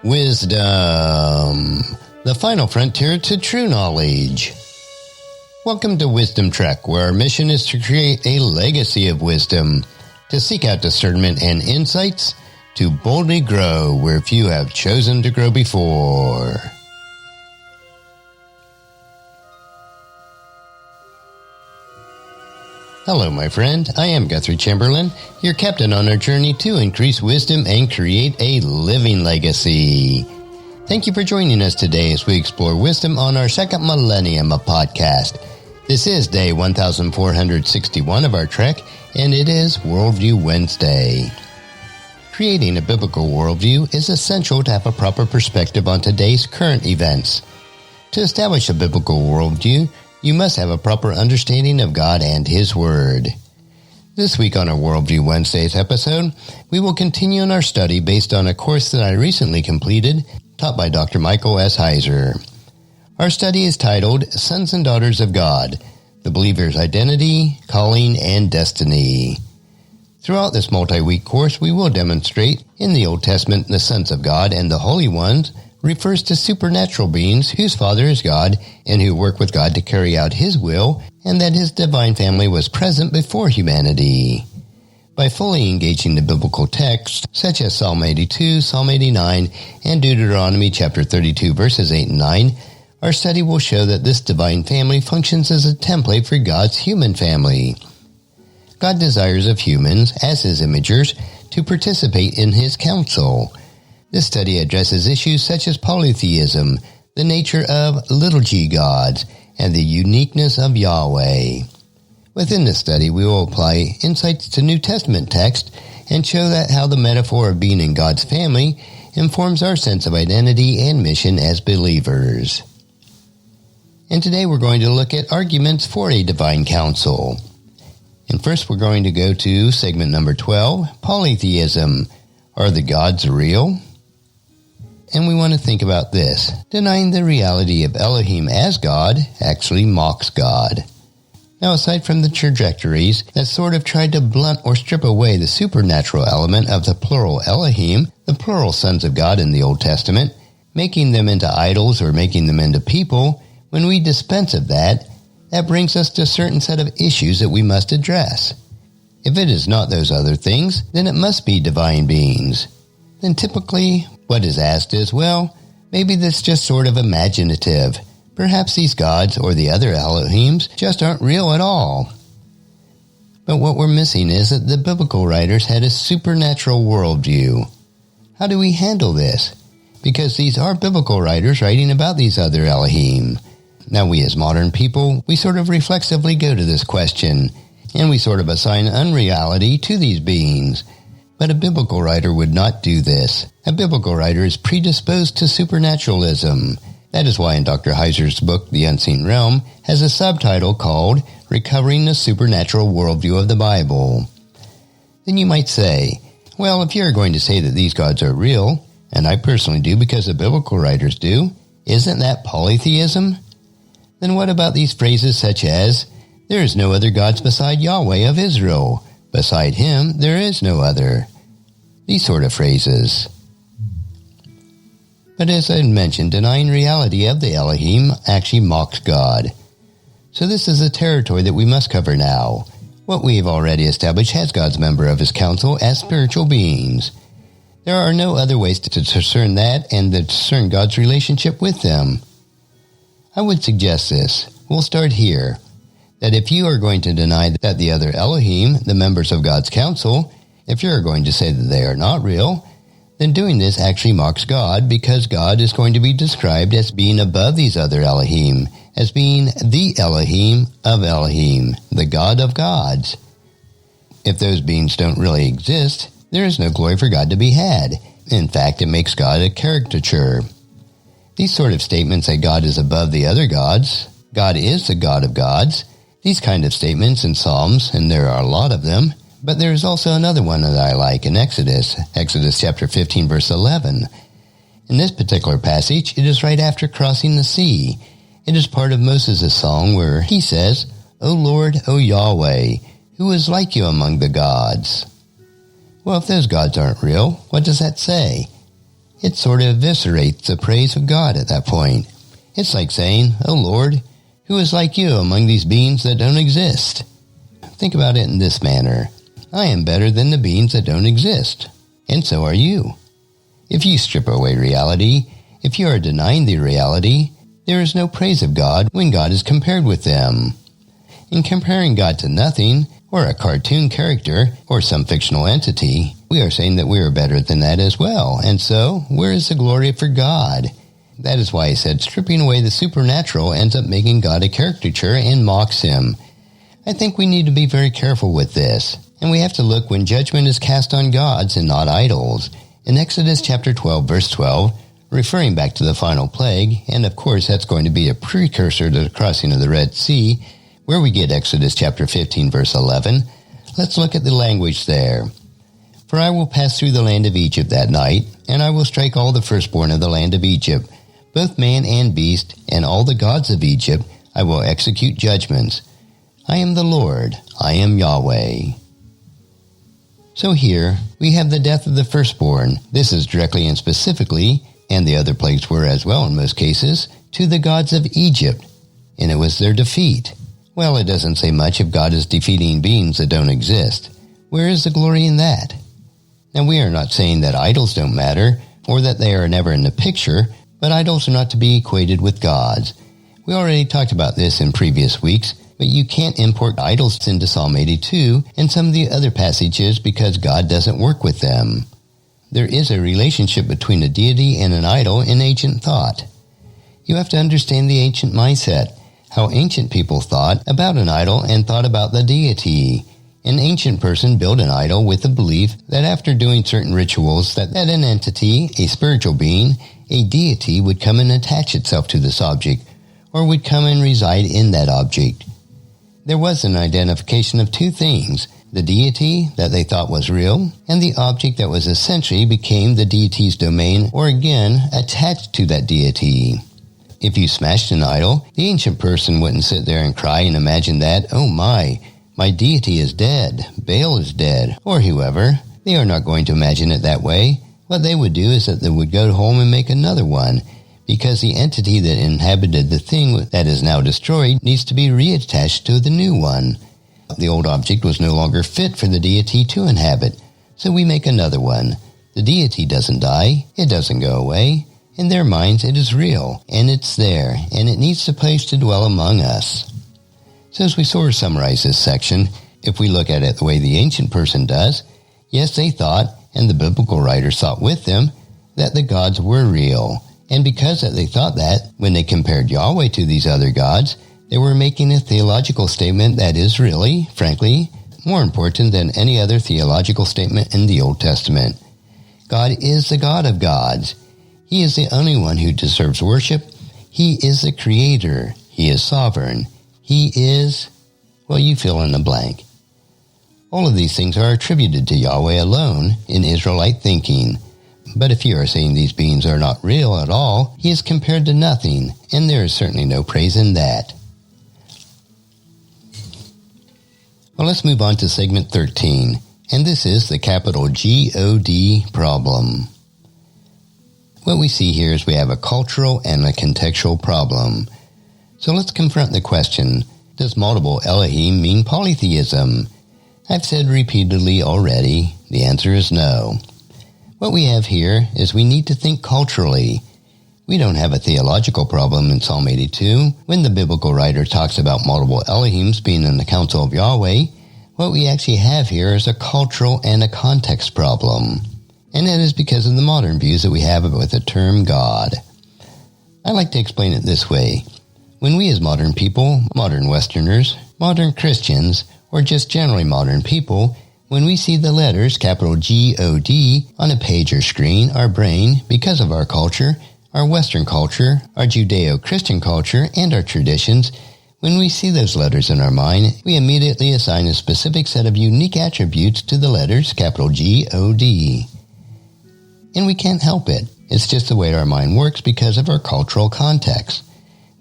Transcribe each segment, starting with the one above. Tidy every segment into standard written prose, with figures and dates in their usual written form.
Wisdom, the final frontier to true knowledge. Welcome to Wisdom Trek, where our mission is to create a legacy of wisdom, to seek out discernment and insights, to boldly grow where few have chosen to grow before. Hello, my friend. I am Guthrie Chamberlain, your captain on our journey to increase wisdom and create a living legacy. Thank you for joining us today as we explore wisdom on our second millennium of podcast. This is day 1461 of our trek, and it is Worldview Wednesday. Creating a biblical worldview is essential to have a proper perspective on today's current events. To establish a biblical worldview, you must have a proper understanding of God and His Word. This week on our Worldview Wednesdays episode, we will continue in our study based on a course that I recently completed, taught by Dr. Michael S. Heiser. Our study is titled Sons and Daughters of God, the Believer's Identity, Calling, and Destiny. Throughout this multi-week course, we will demonstrate in the Old Testament the sons of God and the Holy Ones refers to supernatural beings whose Father is God and who work with God to carry out His will, and that His divine family was present before humanity. By fully engaging the biblical text, such as Psalm 82, Psalm 89, and Deuteronomy chapter 32, verses 8 and 9, our study will show that this divine family functions as a template for God's human family. God desires of humans, as His imagers, to participate in His counsel. This study addresses issues such as polytheism, the nature of little g gods, and the uniqueness of Yahweh. Within this study, we will apply insights to New Testament text and show that how the metaphor of being in God's family informs our sense of identity and mission as believers. And today we're going to look at arguments for a divine counsel. And first we're going to go to segment number 12, polytheism. Are the gods real? And we want to think about this. Denying the reality of Elohim as God actually mocks God. Now, aside from the trajectories that sort of tried to blunt or strip away the supernatural element of the plural Elohim, the plural sons of God in the Old Testament, making them into idols or making them into people, when we dispense of that, that brings us to a certain set of issues that we must address. If it is not those other things, then it must be divine beings. Then typically, what is asked is, well, maybe that's just sort of imaginative. Perhaps these gods or the other Elohims just aren't real at all. But what we're missing is that the biblical writers had a supernatural worldview. How do we handle this? Because these are biblical writers writing about these other Elohim. Now we as modern people, we sort of reflexively go to this question, and we sort of assign unreality to these beings. But a biblical writer would not do this. A biblical writer is predisposed to supernaturalism. That is why in Dr. Heiser's book, The Unseen Realm, has a subtitle called Recovering the Supernatural Worldview of the Bible. Then you might say, well, if you're going to say that these gods are real, and I personally do because the biblical writers do, isn't that polytheism? Then what about these phrases such as, there is no other gods beside Yahweh of Israel. Beside Him, there is no other. These sort of phrases. But as I mentioned, denying reality of the Elohim actually mocks God. So this is a territory that we must cover now. What we have already established has God's member of His council as spiritual beings. There are no other ways to discern that and to discern God's relationship with them. I would suggest this. We'll start here. That if you are going to deny that the other Elohim, the members of God's council, if you're going to say that they are not real, then doing this actually mocks God because God is going to be described as being above these other Elohim, as being the Elohim of Elohim, the God of gods. If those beings don't really exist, there is no glory for God to be had. In fact, it makes God a caricature. These sort of statements that God is above the other gods, God is the God of gods, these kind of statements in Psalms, and there are a lot of them, but there is also another one that I like in Exodus chapter 15, verse 11. In this particular passage, it is right after crossing the sea. It is part of Moses' song where he says, O Lord, O Yahweh, who is like you among the gods? Well, if those gods aren't real, what does that say? It sort of eviscerates the praise of God at that point. It's like saying, "Oh Lord, who is like you among these beings that don't exist?" Think about it in this manner. I am better than the beings that don't exist, and so are you. If you strip away reality, if you are denying the reality, there is no praise of God when God is compared with them. In comparing God to nothing, or a cartoon character, or some fictional entity, we are saying that we are better than that as well. And so, where is the glory for God? That is why I said stripping away the supernatural ends up making God a caricature and mocks him. I think we need to be very careful with this, and we have to look when judgment is cast on gods and not idols. In Exodus chapter 12, verse 12, referring back to the final plague, and of course that's going to be a precursor to the crossing of the Red Sea, where we get Exodus chapter 15, verse 11, let's look at the language there. "For I will pass through the land of Egypt that night, and I will strike all the firstborn of the land of Egypt, both man and beast, and all the gods of Egypt. I will execute judgments. I am the Lord, I am Yahweh." So here, we have the death of the firstborn. This is directly and specifically, and the other plagues were as well in most cases, to the gods of Egypt, and it was their defeat. Well, it doesn't say much if God is defeating beings that don't exist. Where is the glory in that? Now, we are not saying that idols don't matter, or that they are never in the picture, but idols are not to be equated with gods. We already talked about this in previous weeks, but you can't import idols into Psalm 82 and some of the other passages because God doesn't work with them. There is a relationship between a deity and an idol in ancient thought. You have to understand the ancient mindset, how ancient people thought about an idol and thought about the deity. An ancient person built an idol with the belief that after doing certain rituals that an entity, a spiritual being, a deity would come and attach itself to this object, or would come and reside in that object. There was an identification of two things, the deity that they thought was real, and the object that was essentially became the deity's domain, or again, attached to that deity. If you smashed an idol, the ancient person wouldn't sit there and cry and imagine that, "Oh my deity is dead, Baal is dead," or whoever. They are not going to imagine it that way. What they would do is that they would go home and make another one, because the entity that inhabited the thing that is now destroyed needs to be reattached to the new one. The old object was no longer fit for the deity to inhabit, so we make another one. The deity doesn't die, it doesn't go away. In their minds, it is real, and it's there, and it needs a place to dwell among us. So as we sort of summarize this section, if we look at it the way the ancient person does, yes, they thought, and the biblical writers thought with them, that the gods were real. And because that they thought that, when they compared Yahweh to these other gods, they were making a theological statement that is really, frankly, more important than any other theological statement in the Old Testament. God is the God of gods. He is the only one who deserves worship. He is the creator. He is sovereign. He is, well, you fill in the blank. All of these things are attributed to Yahweh alone in Israelite thinking. But if you are saying these beings are not real at all, he is compared to nothing, and there is certainly no praise in that. Well, let's move on to segment 13, and this is the capital G-O-D problem. What we see here is we have a cultural and a contextual problem. So let's confront the question, does multiple Elohim mean polytheism? I've said repeatedly already, the answer is no. What we have here is we need to think culturally. We don't have a theological problem in Psalm 82. When the biblical writer talks about multiple Elohims being in the council of Yahweh, what we actually have here is a cultural and a context problem. And that is because of the modern views that we have with the term God. I like to explain it this way. When we as modern people, modern Westerners, modern Christians, or just generally modern people, when we see the letters capital G-O-D on a page or screen, our brain, because of our culture, our Western culture, our Judeo-Christian culture, and our traditions, when we see those letters in our mind, we immediately assign a specific set of unique attributes to the letters capital G-O-D. And we can't help it. It's just the way our mind works because of our cultural context.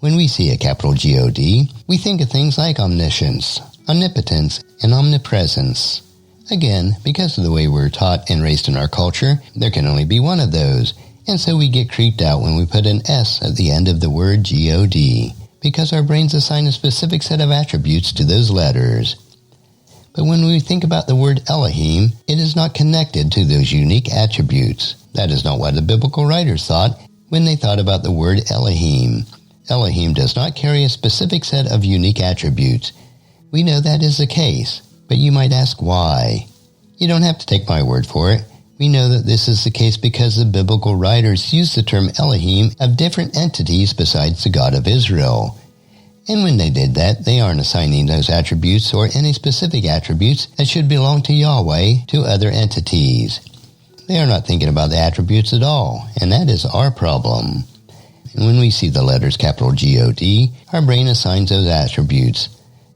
When we see a capital G-O-D, we think of things like omniscience, omnipotence, and omnipresence. Again, because of the way we're taught and raised in our culture, there can only be one of those, And so we get creeped out when we put an S at the end of the word God, because our brains assign a specific set of attributes to those letters. But when we think about the word Elohim, it is not connected to those unique attributes. That is not what the biblical writers thought when they thought about the word Elohim. Elohim does not carry a specific set of unique attributes. We know that is the case, but you might ask why. You don't have to take my word for it. We know that this is the case because the biblical writers use the term Elohim of different entities besides the God of Israel. And when they did that, they aren't assigning those attributes or any specific attributes that should belong to Yahweh to other entities. They are not thinking about the attributes at all, and that is our problem. And when we see the letters capital G-O-D, our brain assigns those attributes.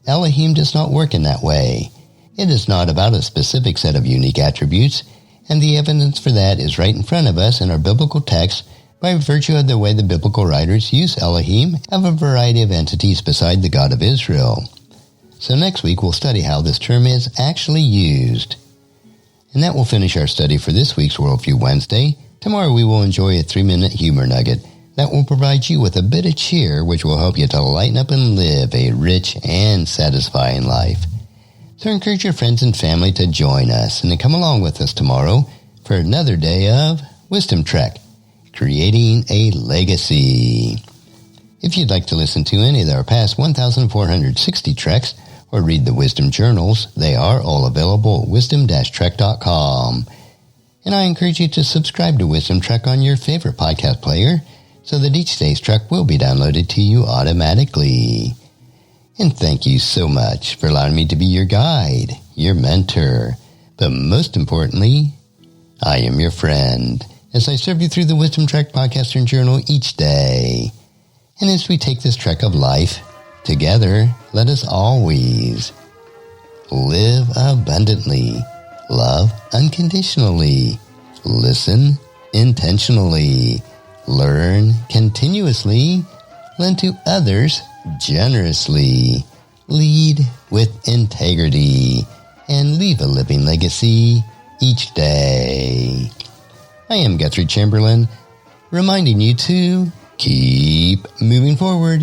Elohim does not work in that way. It is not about a specific set of unique attributes, and the evidence for that is right in front of us in our biblical text by virtue of the way the biblical writers use Elohim of a variety of entities beside the God of Israel. So next week we'll study how this term is actually used. And that will finish our study for this week's Worldview Wednesday. Tomorrow we will enjoy a 3-minute humor nugget that will provide you with a bit of cheer, which will help you to lighten up and live a rich and satisfying life. So encourage your friends and family to join us and to come along with us tomorrow for another day of Wisdom Trek, Creating a Legacy. If you'd like to listen to any of our past 1,460 treks or read the Wisdom Journals, they are all available at wisdom-trek.com. And I encourage you to subscribe to Wisdom Trek on your favorite podcast player so that each day's trek will be downloaded to you automatically. And thank you so much for allowing me to be your guide, your mentor, but most importantly, I am your friend as I serve you through the Wisdom Trek podcast and journal each day. And as we take this trek of life together, let us always live abundantly, love unconditionally, listen intentionally, learn continuously, lend to others generously, lead with integrity, and leave a living legacy each day. I am Guthrie Chamberlain, reminding you to keep moving forward,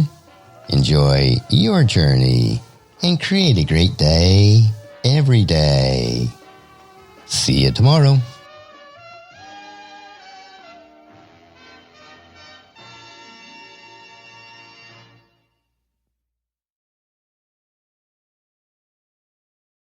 enjoy your journey, and create a great day every day. See you tomorrow.